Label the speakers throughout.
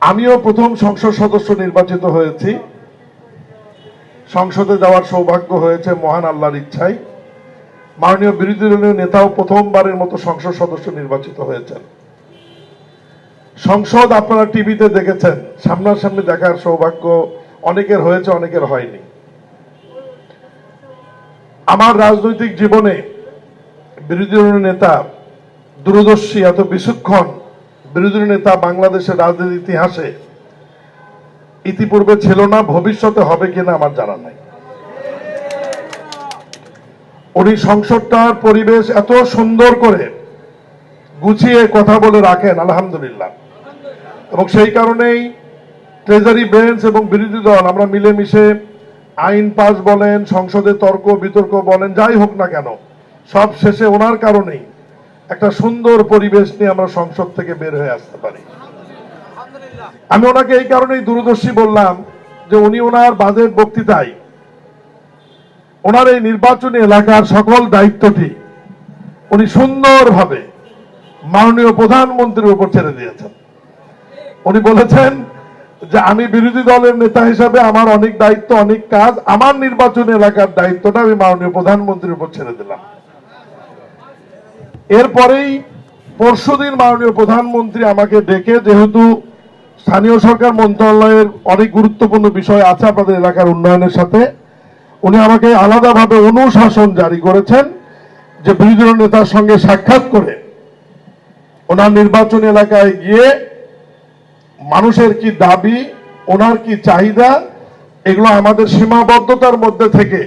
Speaker 1: আমিও প্রথম সংসদ সদস্য নির্বাচিত হয়েছি। সংসদে যাওয়ার সৌভাগ্য হয়েছে মহান আল্লাহর ইচ্ছায়। মাননীয় বিরোধী দলীয় নেতাও প্রথমবারের মতো সংসদ সদস্য নির্বাচিত হয়েছেন। সংসদ আপনারা টিভিতে দেখেছেন, সামনাসামনি দেখার সৌভাগ্য অনেকের হয়েছে, অনেকের হয়নি। আমার রাজনৈতিক জীবনে বিরোধী দলীয় নেতা, দূরদর্শী, এত বিচক্ষণ বিরোধী নেতা বাংলাদেশের রাজনীতির ইতিহাসে ইতিপূর্বে ছিল না, ভবিষ্যতে হবে কিনা আমার জানা নাই। উনি সংসদটার পরিবেশ এত সুন্দর করে গুছিয়ে কথা বলে রাখেন, আলহামদুলিল্লাহ। এবং সেই কারণেই ট্রেজারি বেঞ্চ এবং বিরোধী দল আমরা মিলেমিশে আইন পাস বলেন, সংসদে তর্ক বিতর্ক বলেন, যাই হোক না কেন, সব শেষে ওনার কারণেই একটা সুন্দর পরিবেশ নিয়ে আমরা সংসদ থেকে বের হয়ে আসতে পারি। আমি ওনাকে এই কারণেই দূরদর্শী বললাম যে উনি ওনার বাজেট বক্তৃতায় ওনার এই নির্বাচনী এলাকার সকল দায়িত্বটি উনি সুন্দরভাবে মাননীয় প্রধানমন্ত্রীর উপর ছেড়ে দিয়েছেন। উনি বলেছেন যে আমি বিরোধী দলের নেতা হিসাবে আমার অনেক দায়িত্ব, অনেক কাজ, আমার নির্বাচনী এলাকার দায়িত্বটা আমি মাননীয় প্রধানমন্ত্রীর উপর ছেড়ে দিলাম। এরপরেই পরশুদিন মাননীয় প্রধানমন্ত্রী আমাকে ডেকে, যেহেতু স্থানীয় সরকার মন্ত্রণালয়ের অনেক গুরুত্বপূর্ণ বিষয় আছে আপনাদের এলাকার উন্নয়নের সাথে, উনি আমাকে আলাদাভাবে অনুশাসন জারি করেছেন যে বিরোধী দল নেতার সঙ্গে সাক্ষাৎ করে ওনার নির্বাচনী এলাকায় গিয়ে মানুষের কি দাবি, ওনার কি চাহিদা, এগুলো আমাদের সীমাবদ্ধতার মধ্যে থেকে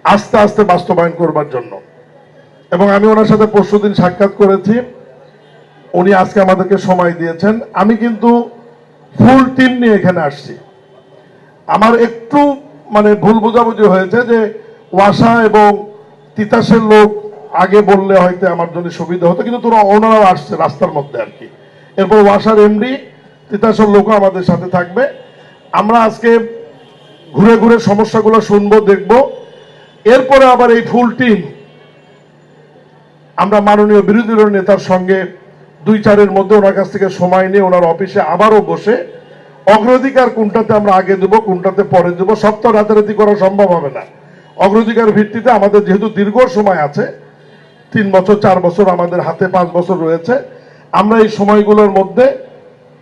Speaker 1: আস্তে আস্তে বাস্তবায়ন করবার জন্য। এবং আমি ওনার সাথে পরশুদিন সাক্ষাৎ করেছি, উনি আজকে আমাদেরকে সময় দিয়েছেন। আমি কিন্তু ফুল টিম নিয়ে এখানে আসছি। আমার একটু ভুল বোঝাবুঝি হয়েছে যে ওয়াসা এবং তিতাসের লোক আগে বললে হয়তো আমার জন্য সুবিধা হতো, কিন্তু ওনারাও আসছে রাস্তার মধ্যে আর কি। এরপর ওয়াসার এমডি, তিতাসের লোকও আমাদের সাথে থাকবে। আমরা আজকে ঘুরে ঘুরে সমস্যাগুলো শুনবো, দেখবো। এরপরে আবার এই ফুল টিম আমরা মাননীয় বিরোধী দল নেতার সঙ্গে 2-4 মধ্যে ওনার কাছ থেকে সময় নিয়ে ওনার অফিসে আবারও বসে অগ্রাধিকার কোনটাতে আমরা আগে দেবো, কোনটাতে পরে দেবো, সব তো রাতারাতি করা সম্ভব হবে না। অগ্রাধিকার ভিত্তিতে আমাদের যেহেতু দীর্ঘ সময় আছে, 3 বছর 4 বছর আমাদের হাতে, 5 বছর রয়েছে, আমরা এই সময়গুলোর মধ্যে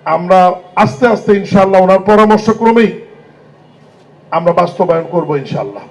Speaker 1: আমরা আস্তে আস্তে ইনশাআল্লাহ ওনার পরামর্শ ক্রমেই আমরা বাস্তবায়ন করবো ইনশাআল্লাহ।